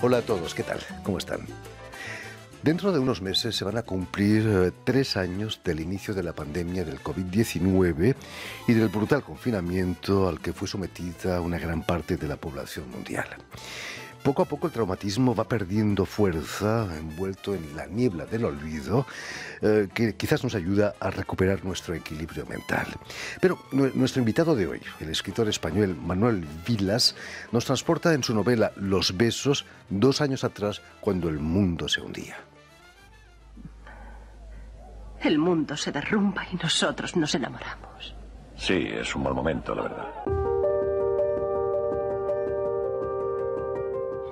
Hola a todos, ¿qué tal? ¿Cómo están? Dentro de unos meses se van a cumplir 3 años del inicio de la pandemia del COVID-19 y del brutal confinamiento al que fue sometida una gran parte de la población mundial. Poco a poco el traumatismo va perdiendo fuerza, envuelto en la niebla del olvido, que quizás nos ayuda a recuperar nuestro equilibrio mental. Pero nuestro invitado de hoy, el escritor español Manuel Vilas, nos transporta en su novela Los besos 2 años atrás, cuando el mundo se hundía. El mundo se derrumba y nosotros nos enamoramos. Sí, es un mal momento, la verdad.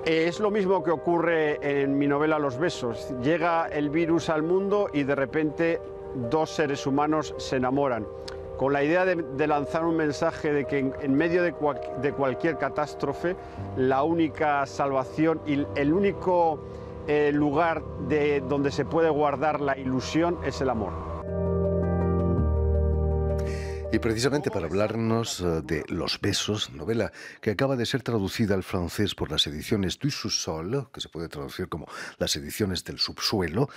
Es lo mismo que ocurre en mi novela Los besos. Llega el virus al mundo y de repente 2 seres humanos se enamoran, con la idea de lanzar un mensaje de que en medio de cualquier catástrofe, la única salvación y el único lugar donde se puede guardar la ilusión es el amor. Y precisamente para hablarnos de Los besos, novela que acaba de ser traducida al francés por las ediciones du Sous-Sol, que se puede traducir como las ediciones del subsuelo,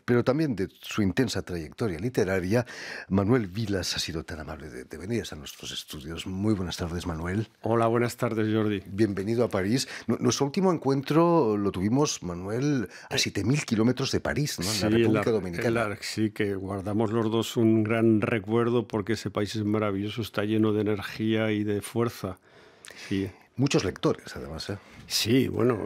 pero también de su intensa trayectoria literaria, Manuel Vilas ha sido tan amable de venir a nuestros estudios. Muy buenas tardes, Manuel. Hola, buenas tardes, Jordi. Bienvenido a París. Nuestro último encuentro lo tuvimos, Manuel, a 7.000 kilómetros de París, ¿no? En la República Dominicana. Sí, que guardamos los dos un gran recuerdo porque ese país es maravilloso, está lleno de energía y de fuerza. Sí. Muchos lectores, además, ¿eh? Sí, bueno,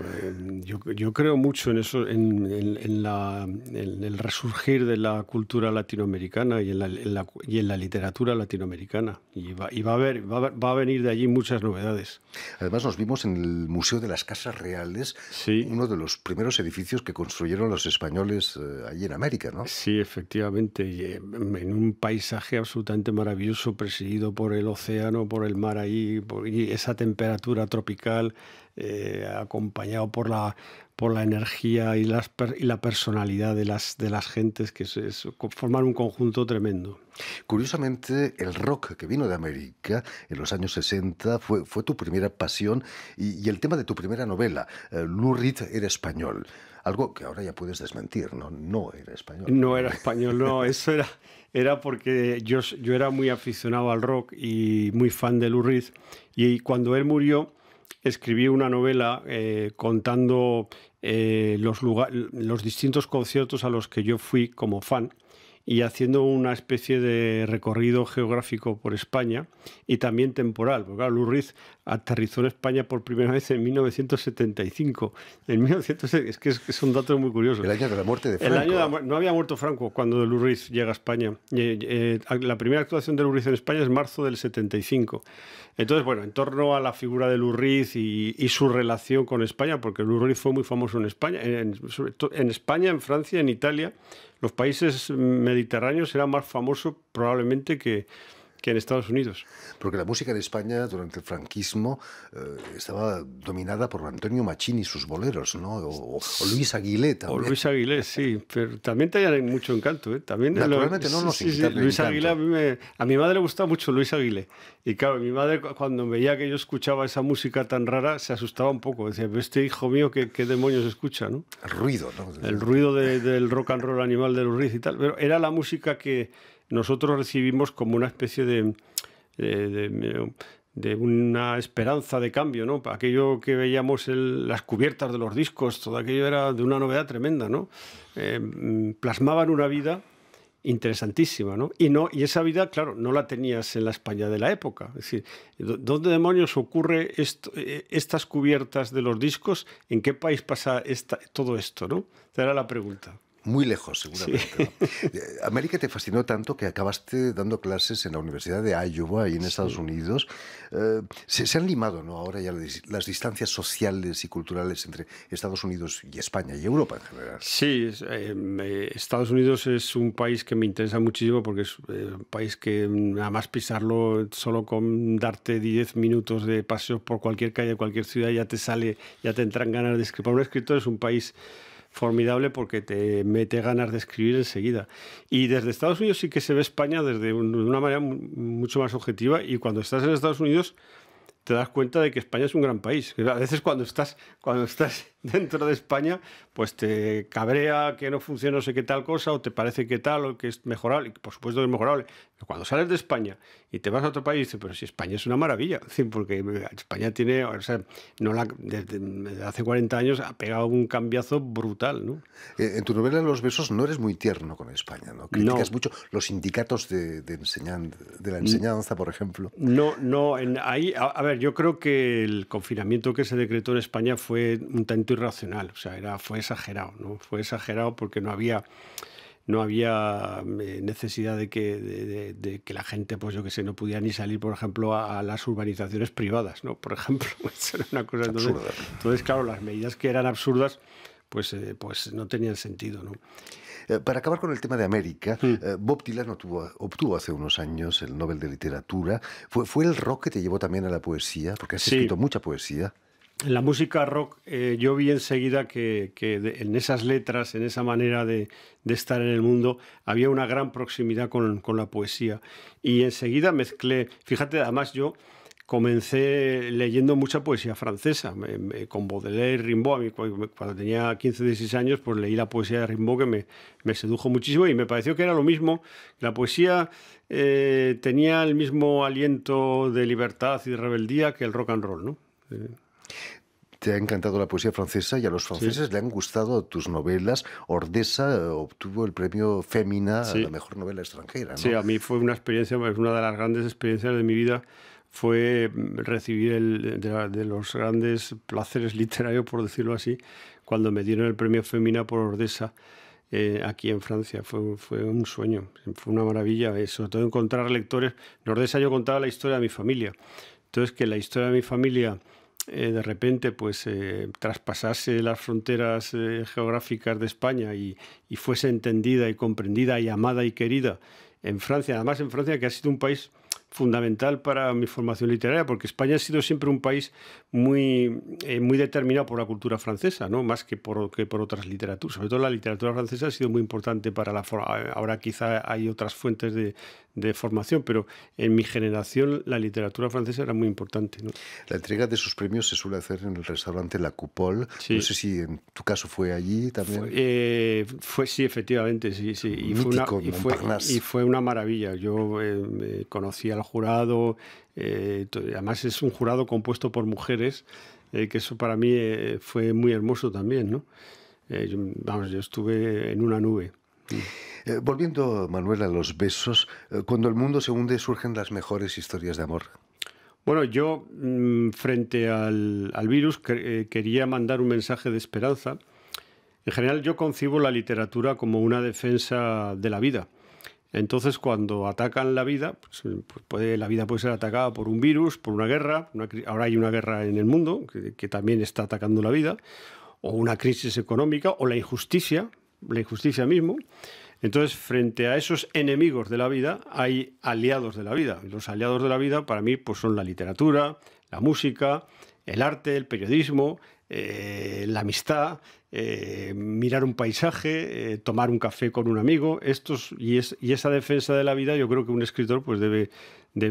yo creo mucho en eso, en el resurgir de la cultura latinoamericana y en la literatura latinoamericana. Y va a venir de allí muchas novedades. Además, nos vimos en el Museo de las Casas Reales, sí. Uno de los primeros edificios que construyeron los españoles allí en América, ¿no? Sí, efectivamente, y en un paisaje absolutamente maravilloso, presidido por el océano, por el mar ahí, y esa temperatura tropical, acompañado por la energía y la personalidad de las gentes, que forman un conjunto tremendo. Curiosamente, el rock que vino de América en los años 60 fue tu primera pasión y el tema de tu primera novela. Lou Reed era español, algo que ahora ya puedes desmentir, ¿no? No era español. No era español, no, eso era porque yo era muy aficionado al rock y muy fan de Lou Reed, y cuando él murió escribí una novela contando los distintos conciertos a los que yo fui como fan y haciendo una especie de recorrido geográfico por España y también temporal, porque claro, Lou Reed aterrizó en España por primera vez en 1975. Es que es un dato muy curioso. El año de la muerte de Franco. No había muerto Franco cuando Lou Reed llega a España. La primera actuación de Lou Reed en España es marzo del 75. Entonces, bueno, en torno a la figura de Lou Reed y su relación con España, porque Lou Reed fue muy famoso en España, en España, en Francia, en Italia. Los países mediterráneos eran más famosos probablemente que en Estados Unidos. Porque la música en España durante el franquismo estaba dominada por Antonio Machín y sus boleros, ¿no? O Luis Aguilé también. O Luis Aguilé, sí, pero también tenían mucho encanto, ¿eh? También naturalmente no nos sí, Luis Aguilé, a mi madre le gustaba mucho Luis Aguilé. Y claro, mi madre cuando veía que yo escuchaba esa música tan rara se asustaba un poco. Decía, pero este hijo mío, ¿qué demonios escucha, no? El ruido, ¿no? El ruido del rock and roll animal de Lou Reed y tal. Pero era la música que nosotros recibimos como una especie de una esperanza de cambio, ¿no? Aquello que veíamos en las cubiertas de los discos, todo aquello era de una novedad tremenda, ¿no? Plasmaban una vida interesantísima, ¿no? Y esa vida, claro, no la tenías en la España de la época. Es decir, ¿dónde demonios ocurre estas cubiertas de los discos? ¿En qué país pasa todo esto, no? Esa era la pregunta. Muy lejos, seguramente. Sí. ¿No? América te fascinó tanto que acabaste dando clases en la Universidad de Iowa, ahí en Estados Unidos. Se han limado, ¿no? Ahora ya las distancias sociales y culturales entre Estados Unidos y España y Europa en general. Sí, Estados Unidos es un país que me interesa muchísimo porque es un país que nada más pisarlo, solo con darte 10 minutos de paseo por cualquier calle, cualquier ciudad, ya te entran ganas de escribir. Para un escritor es un país formidable porque te mete ganas de escribir enseguida. Y desde Estados Unidos sí que se ve España de una manera mucho más objetiva, y cuando estás en Estados Unidos te das cuenta de que España es un gran país. A veces cuando estás dentro de España, pues te cabrea que no funciona no sé qué tal cosa, o te parece que tal, o que es mejorable, y por supuesto que es mejorable. Pero cuando sales de España y te vas a otro país, dices, pero si España es una maravilla, porque España tiene, o sea, desde hace 40 años ha pegado un cambiazo brutal, ¿no? En tu novela Los besos no eres muy tierno con España, ¿no? Criticas mucho los sindicatos de la enseñanza, por ejemplo. No, ahí, a ver, yo creo que el confinamiento que se decretó en España fue un tanto irracional, o sea, fue exagerado, ¿no? Fue exagerado porque no había necesidad de que la gente, pues yo que sé, no pudiera ni salir, por ejemplo, a las urbanizaciones privadas, ¿no? Por ejemplo, eso era una cosa entonces, claro, las medidas que eran absurdas, pues no tenían sentido, ¿no? Para acabar con el tema de América, Bob Dylan obtuvo hace unos años el Nobel de Literatura. ¿Fue el rock que te llevó también a la poesía? Porque has escrito mucha poesía. En la música rock yo vi enseguida que en esas letras, en esa manera de estar en el mundo, había una gran proximidad con la poesía. Y enseguida mezclé, fíjate, además yo comencé leyendo mucha poesía francesa, con Baudelaire, Rimbaud. Cuando tenía 15 o 16 años, pues leí la poesía de Rimbaud, que me sedujo muchísimo y me pareció que era lo mismo. La poesía tenía el mismo aliento de libertad y de rebeldía que el rock and roll, ¿no? Te ha encantado la poesía francesa y a los franceses le han gustado tus novelas. Ordesa obtuvo el premio Femina a la mejor novela extranjera, ¿no? Sí, a mí fue una experiencia, una de las grandes experiencias de mi vida fue recibir de los grandes placeres literarios, por decirlo así, cuando me dieron el premio Femina por Ordesa aquí en Francia. Fue un sueño, fue una maravilla, sobre todo encontrar lectores. En Ordesa yo contaba la historia de mi familia. Entonces, que la historia de mi familia de repente pues traspasase las fronteras geográficas de España y fuese entendida y comprendida y amada y querida en Francia, además en Francia, que ha sido un país fundamental para mi formación literaria, porque España ha sido siempre un país muy determinado por la cultura francesa, ¿no? Más que por otras literaturas. Sobre todo la literatura francesa ha sido muy importante para la formación. Ahora quizá hay otras fuentes de formación, pero en mi generación la literatura francesa era muy importante, ¿no? La entrega de esos premios se suele hacer en el restaurante La Coupole. Sí. No sé si en tu caso fue allí también. Sí, efectivamente, sí. Y fue una maravilla. Yo conocí al jurado, además es un jurado compuesto por mujeres, que eso para mí fue muy hermoso también, ¿no? Yo estuve en una nube. Volviendo, Manuel, a Los besos, cuando el mundo se hunde surgen las mejores historias de amor. Bueno, yo frente al virus quería mandar un mensaje de esperanza. En general yo concibo la literatura como una defensa de la vida. Entonces, cuando atacan la vida, la vida puede ser atacada por un virus, por una guerra. Ahora hay una guerra en el mundo que también está atacando la vida, o una crisis económica, o la injusticia mismo. Entonces, frente a esos enemigos de la vida, hay aliados de la vida. Y los aliados de la vida, para mí, pues son la literatura, la música, el arte, el periodismo, la amistad, mirar un paisaje, tomar un café con un amigo. Y esa defensa de la vida, yo creo que un escritor pues debe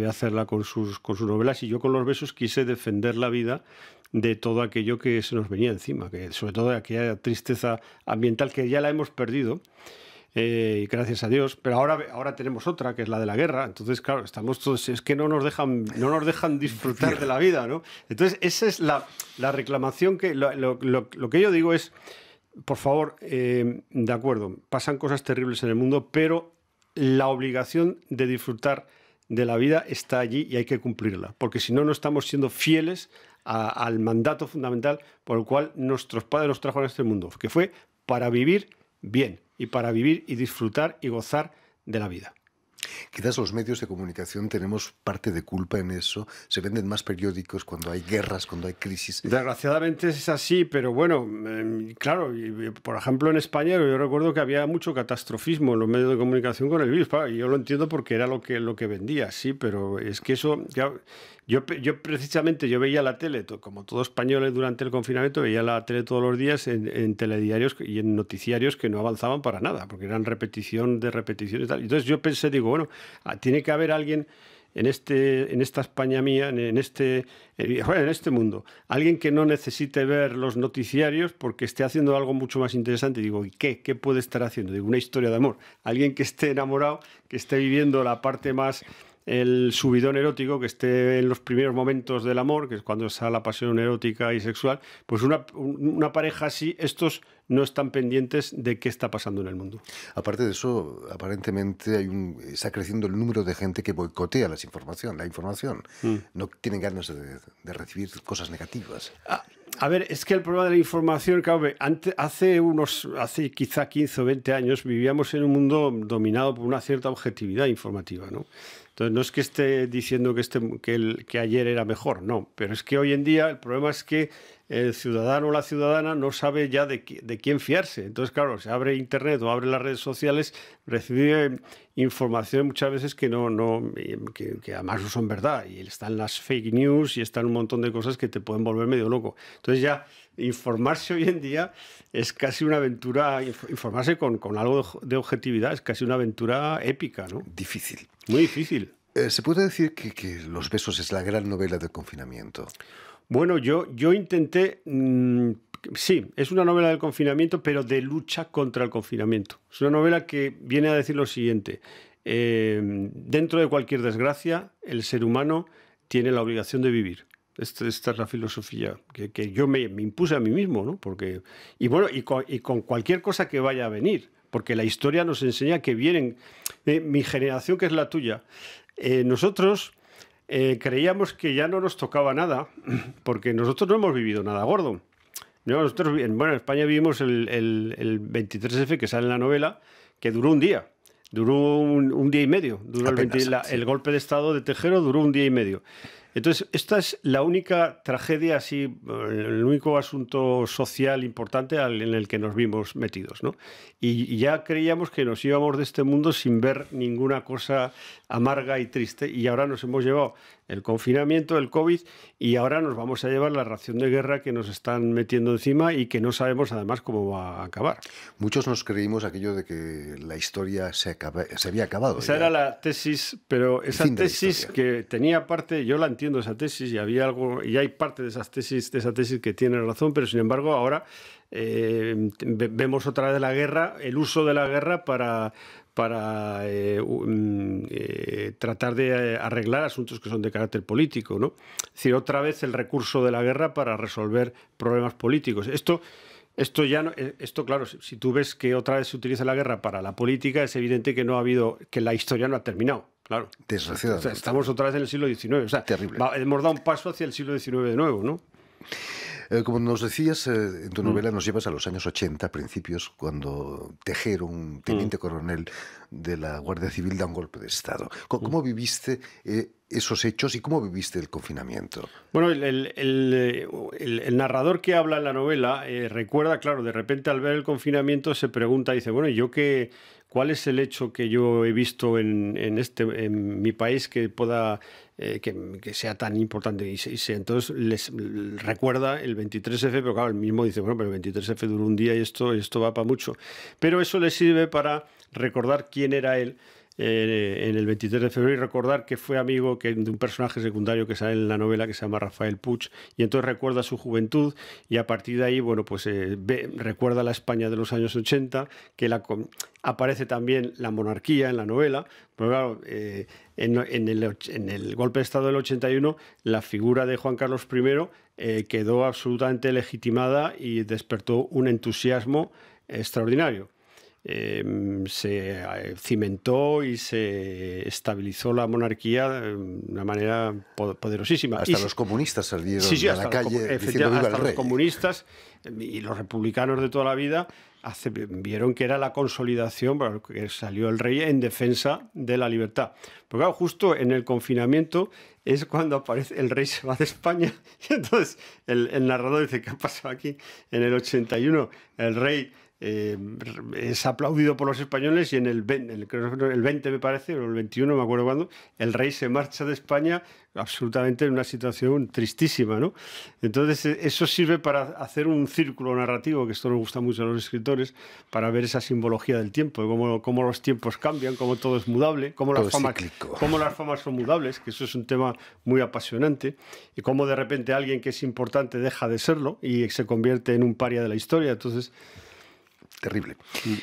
hacerla con sus novelas. Y yo con Los besos quise defender la vida de todo aquello que se nos venía encima, que sobre todo de aquella tristeza ambiental que ya la hemos perdido. Gracias a Dios, pero ahora tenemos otra, que es la de la guerra. Entonces, claro, estamos todos, es que no nos dejan disfrutar de la vida, ¿no? Entonces, esa es la reclamación que lo que yo digo es, por favor, de acuerdo, pasan cosas terribles en el mundo, pero la obligación de disfrutar de la vida está allí y hay que cumplirla, porque si no, no estamos siendo fieles al mandato fundamental por el cual nuestros padres nos trajeron a este mundo, que fue para vivir bien y para vivir y disfrutar y gozar de la vida. Quizás los medios de comunicación tenemos parte de culpa en eso. Se venden más periódicos cuando hay guerras, cuando hay crisis. Desgraciadamente es así, pero bueno, claro, por ejemplo en España yo recuerdo que había mucho catastrofismo en los medios de comunicación con el virus. Y yo lo entiendo porque era lo que vendía, sí, pero es que eso... Yo precisamente veía la tele, como todo español durante el confinamiento, veía la tele todos los días en telediarios y en noticiarios que no avanzaban para nada, porque eran repetición de repetición y tal. Entonces yo pensé, digo, bueno, tiene que haber alguien en esta España mía, en este mundo, alguien que no necesite ver los noticiarios porque esté haciendo algo mucho más interesante. Digo, ¿y qué? ¿Qué puede estar haciendo? Digo, una historia de amor. Alguien que esté enamorado, que esté viviendo la parte más, el subidón erótico, que esté en los primeros momentos del amor, que es cuando está la pasión erótica y sexual, pues una pareja así, estos no están pendientes de qué está pasando en el mundo. Aparte de eso, aparentemente está creciendo el número de gente que boicotea la información. No tienen ganas de recibir cosas negativas. A ver, es que el problema de la información, claro, hace quizá 15 o 20 años vivíamos en un mundo dominado por una cierta objetividad informativa, ¿no? Entonces, no es que esté diciendo que ayer era mejor, no, pero es que hoy en día el problema es que el ciudadano o la ciudadana no sabe ya de quién fiarse. Entonces, claro, se abre Internet o abre las redes sociales, recibe información muchas veces que además no son verdad. Y están las fake news y están un montón de cosas que te pueden volver medio loco. Entonces ya informarse hoy en día es casi una aventura, informarse con algo de objetividad es casi una aventura épica, ¿no? Difícil. Muy difícil. ¿Se puede decir que Los besos es la gran novela del confinamiento? Bueno, yo intenté, sí, es una novela del confinamiento, pero de lucha contra el confinamiento. Es una novela que viene a decir lo siguiente: dentro de cualquier desgracia, el ser humano tiene la obligación de vivir. Esta es la filosofía que yo me impuse a mí mismo, ¿no? Y con cualquier cosa que vaya a venir, porque la historia nos enseña que vienen, mi generación, que es la tuya, nosotros creíamos que ya no nos tocaba nada, porque nosotros no hemos vivido nada gordo. Nosotros, en España vivimos el 23F, que sale en la novela, que duró un día. Duró un día y medio. El golpe de Estado de Tejero duró un día y medio. Entonces, esta es la única tragedia, así, el único asunto social importante en el que nos vimos metidos, ¿no? Y ya creíamos que nos íbamos de este mundo sin ver ninguna cosa amarga y triste, y ahora nos hemos llevado el confinamiento, el COVID, y ahora nos vamos a llevar la ración de guerra que nos están metiendo encima y que no sabemos además cómo va a acabar. Muchos nos creímos aquello de que la historia se había acabado. Esa era la tesis, pero esa tesis que tenía parte, yo la entiendo esa tesis, y había algo, y hay parte de esa tesis que tiene razón, pero sin embargo ahora vemos otra vez la guerra, el uso de la guerra para tratar de arreglar asuntos que son de carácter político, ¿no? Es decir, otra vez el recurso de la guerra para resolver problemas políticos. Esto, claro, si tú ves que otra vez se utiliza la guerra para la política, es evidente que la historia no ha terminado. Claro. Desgraciadamente. Estamos otra vez en el siglo XIX. O sea, terrible. Hemos dado un paso hacia el siglo XIX de nuevo, ¿no? Como nos decías, en tu novela nos llevas a los años 80, principios, cuando Tejero, un teniente coronel de la Guardia Civil, da un golpe de Estado. ¿Cómo viviste esos hechos y cómo viviste el confinamiento? Bueno, el narrador que habla en la novela recuerda, claro, de repente al ver el confinamiento se pregunta, dice, bueno, ¿cuál es el hecho que yo he visto en mi país que pueda que sea tan importante? Entonces les recuerda el 23F, pero claro, el mismo dice, bueno, pero el 23F duró un día y esto va para mucho. Pero eso le sirve para recordar quién era él en el 23 de febrero y recordar que fue amigo de un personaje secundario que sale en la novela que se llama Rafael Puig, y entonces recuerda su juventud y a partir de ahí, bueno, pues recuerda la España de los años 80, que aparece también la monarquía en la novela, pero claro, en el golpe de Estado del 81 la figura de Juan Carlos I quedó absolutamente legitimada y despertó un entusiasmo extraordinario. Se cimentó y se estabilizó la monarquía de una manera poderosísima. Hasta los comunistas salieron a la calle diciendo viva el rey. Hasta los comunistas y los republicanos de toda la vida vieron que era la consolidación, porque salió el rey en defensa de la libertad. Porque claro, justo en el confinamiento es cuando aparece el rey, se va de España, y entonces el narrador dice, ¿qué ha pasado aquí? En el 81 el rey es aplaudido por los españoles y en el 20 me parece, o el 21, no me acuerdo cuándo, el rey se marcha de España absolutamente en una situación tristísima, ¿no? Entonces eso sirve para hacer un círculo narrativo, que esto nos gusta mucho a los escritores, para ver esa simbología del tiempo, cómo los tiempos cambian, cómo todo es mudable, cómo las famas son mudables, que eso es un tema muy apasionante, y cómo de repente alguien que es importante deja de serlo y se convierte en un paria de la historia. Entonces... Terrible.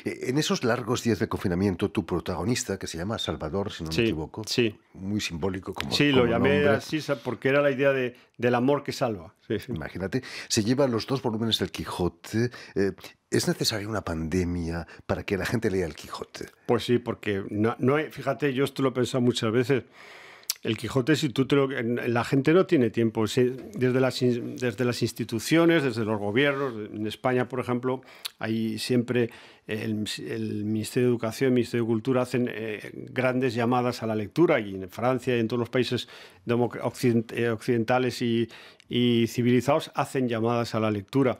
En esos largos días de confinamiento, tu protagonista, que se llama Salvador, si no me equivoco, muy simbólico como Sí, lo llamé nombre. así porque era la idea del amor que salva. Sí. Imagínate, se lleva los 2 volúmenes del Quijote. ¿Es necesaria una pandemia para que la gente lea el Quijote? Pues sí, porque fíjate, yo esto lo he pensado muchas veces. El Quijote, si tú la gente no tiene tiempo. Desde las instituciones, desde los gobiernos, en España, por ejemplo, hay siempre el Ministerio de Educación, el Ministerio de Cultura hacen grandes llamadas a la lectura, y en Francia y en todos los países occidentales y civilizados hacen llamadas a la lectura.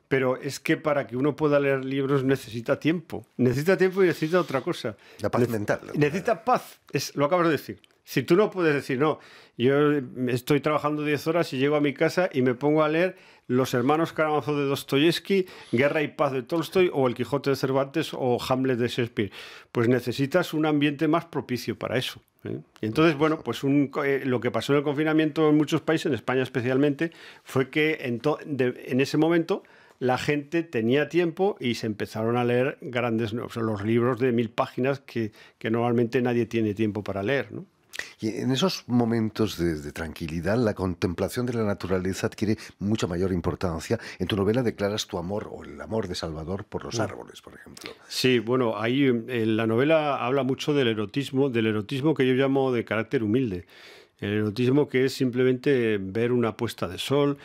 Pero es que para que uno pueda leer libros necesita tiempo. Necesita tiempo y necesita otra cosa. La paz mental. Necesita paz, lo acabas de decir. Si tú no puedes decir, no, yo estoy trabajando 10 horas y llego a mi casa y me pongo a leer Los hermanos Karamazov de Dostoyevsky, Guerra y Paz de Tolstoy, o El Quijote de Cervantes, o Hamlet de Shakespeare. Pues necesitas un ambiente más propicio para eso, ¿eh? Y entonces, bueno, pues lo que pasó en el confinamiento en muchos países, en España especialmente, fue que en ese momento la gente tenía tiempo y se empezaron a leer los libros de 1000 páginas que normalmente nadie tiene tiempo para leer, ¿no? Y en esos momentos de tranquilidad, la contemplación de la naturaleza adquiere mucha mayor importancia. En tu novela declaras tu amor, o el amor de Salvador, por los árboles, por ejemplo. Sí, bueno, ahí en la novela habla mucho del erotismo que yo llamo de carácter humilde. El erotismo que es simplemente ver una puesta de sol,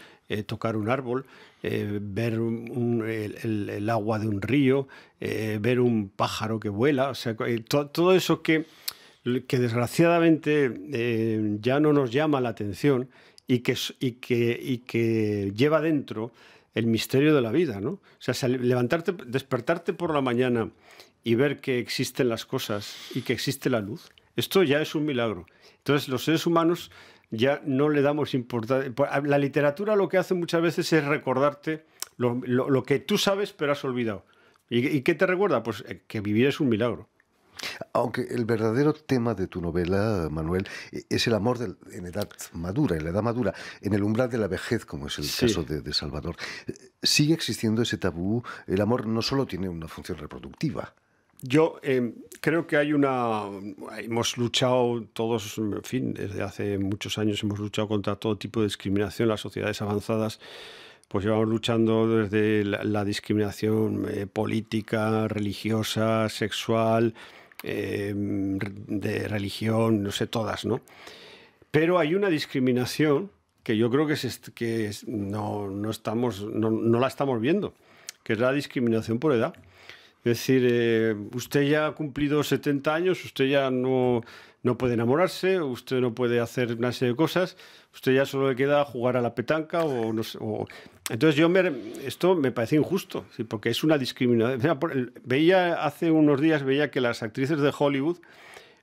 tocar un árbol, ver el agua de un río, ver un pájaro que vuela, o sea, todo eso que desgraciadamente ya no nos llama la atención y que lleva dentro el misterio de la vida, ¿no? O sea, despertarte por la mañana y ver que existen las cosas y que existe la luz, esto ya es un milagro. Entonces, los seres humanos ya no le damos importancia. La literatura lo que hace muchas veces es recordarte lo que tú sabes pero has olvidado. ¿Y qué te recuerda? Pues que vivir es un milagro. Aunque el verdadero tema de tu novela, Manuel, es el amor en edad madura, en el umbral de la vejez, como es el caso de Salvador. ¿Sigue existiendo ese tabú? El amor no solo tiene una función reproductiva. Yo creo que hemos luchado todos, en fin, desde hace muchos años hemos luchado contra todo tipo de discriminación. Las sociedades avanzadas pues llevamos luchando desde la discriminación política, religiosa, sexual, de religión, no sé, todas, ¿no? Pero hay una discriminación que yo creo que no la estamos viendo, que es la discriminación por edad. Es decir, usted ya ha cumplido 70 años, usted ya no puede enamorarse, usted no puede hacer una serie de cosas, usted ya solo le queda jugar a la petanca o no sé. Entonces esto me parece injusto, ¿sí? Porque es una discriminación. Hace unos días veía que las actrices de Hollywood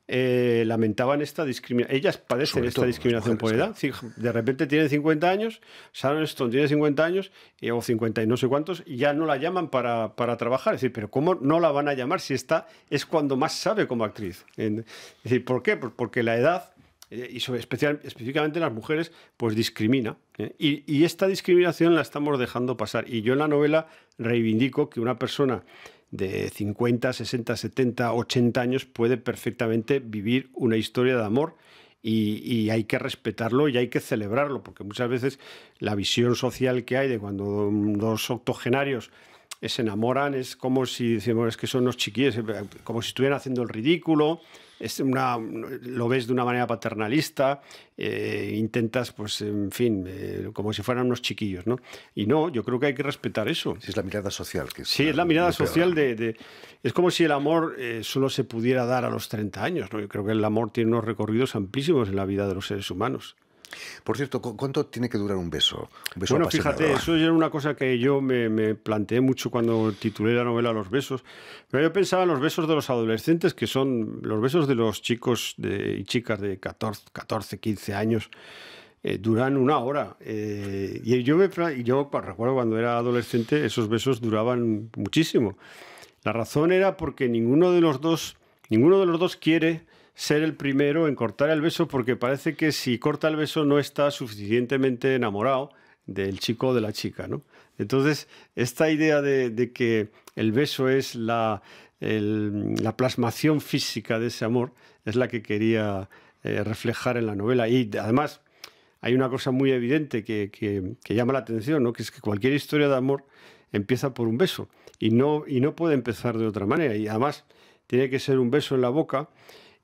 lamentaban esta discriminación. Ellas padecen esta discriminación por edad. De repente tienen 50 años, Sharon Stone tiene 50 años, o 50 y no sé cuántos, y ya no la llaman para trabajar. Es decir, pero ¿cómo no la van a llamar si esta es cuando más sabe como actriz? Es decir, ¿por qué? Pues porque la edad, y específicamente las mujeres, pues discrimina. Y esta discriminación la estamos dejando pasar. Y yo en la novela reivindico que una persona de 50, 60, 70, 80 años puede perfectamente vivir una historia de amor y hay que respetarlo y hay que celebrarlo, porque muchas veces la visión social que hay de cuando dos octogenarios se enamoran es como si decimos, es que son unos chiquillos, como si estuvieran haciendo el ridículo, lo ves de una manera paternalista, intentas, pues, en fin, como si fueran unos chiquillos, ¿no? Y no, yo creo que hay que respetar eso. Sí, es la mirada social. Sí, es la mirada social es como si el amor solo se pudiera dar a los 30 años, ¿no? Yo creo que el amor tiene unos recorridos amplísimos en la vida de los seres humanos. Por cierto, ¿cuánto tiene que durar un beso? Un beso Bueno, apasionado. fíjate, eso era una cosa que yo me planteé mucho cuando titulé la novela Los besos. Pero yo pensaba en los besos de los adolescentes, que son los besos de los chicos y chicas de 14, 15 años. Duran una hora. Y yo recuerdo cuando era adolescente, esos besos duraban muchísimo. La razón era porque ninguno de los dos quiere ser el primero en cortar el beso, porque parece que si corta el beso no está suficientemente enamorado del chico o de la chica, ¿no? Entonces, esta idea de que el beso es la plasmación física de ese amor es la que quería reflejar en la novela. Y además hay una cosa muy evidente que llama la atención, ¿no? Que es que cualquier historia de amor empieza por un beso y no puede empezar de otra manera. Y además tiene que ser un beso en la boca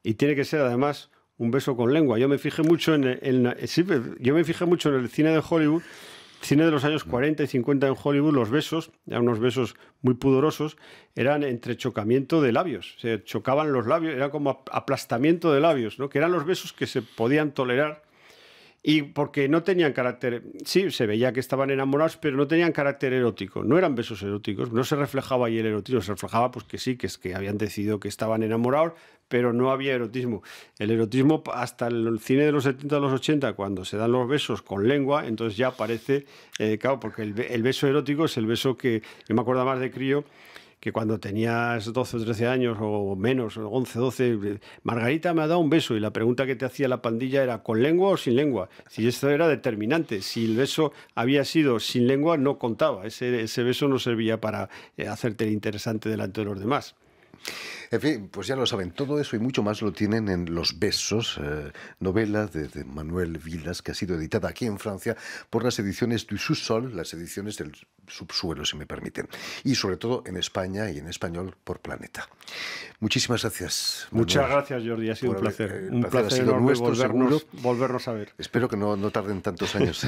y tiene que ser además un beso con lengua. Yo me fijé mucho en el cine de Hollywood, cine de los años 40 y 50 en Hollywood. Los besos, eran unos besos muy pudorosos, eran entre chocamiento de labios. Se chocaban los labios, era como aplastamiento de labios, ¿no? Que eran los besos que se podían tolerar. Y porque no tenían carácter, sí, se veía que estaban enamorados, pero no tenían carácter erótico, no eran besos eróticos, no se reflejaba ahí el erotismo, se reflejaba pues que sí, que es que habían decidido que estaban enamorados, pero no había erotismo. El erotismo hasta el cine de los 70 a los 80, cuando se dan los besos con lengua, entonces ya aparece, claro, porque el beso erótico es el beso que, yo me acuerdo más de crío, que cuando tenías 12 o 13 años o menos, 11, 12, Margarita me ha dado un beso y la pregunta que te hacía la pandilla era ¿con lengua o sin lengua? Si esto era determinante, si el beso había sido sin lengua no contaba, ese beso no servía para hacerte el interesante delante de los demás. En fin, pues ya lo saben, todo eso y mucho más lo tienen en Los besos, novela de Manuel Vilas, que ha sido editada aquí en Francia por las ediciones du Sous-Sol, las ediciones del subsuelo, si me permiten, y sobre todo en España y en español por Planeta. Muchísimas gracias, Manuel. Muchas gracias, Jordi, ha sido un placer. Un placer ha sido enorme nuestro, volvernos a ver. Espero que no tarden tantos años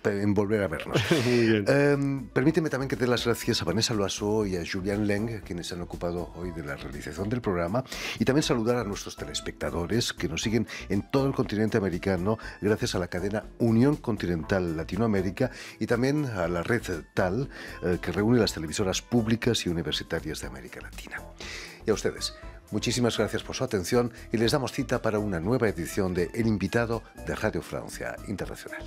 en volver a vernos. Muy bien. Permíteme también que dé las gracias a Vanessa Loiseau y a Julien Leng, quienes se han ocupado hoy de la realización del programa, y también saludar a nuestros telespectadores que nos siguen en todo el continente americano gracias a la cadena Unión Continental Latinoamérica y también a la red TAL, que reúne las televisoras públicas y universitarias de América Latina. Y a ustedes, muchísimas gracias por su atención y les damos cita para una nueva edición de El Invitado de Radio Francia Internacional.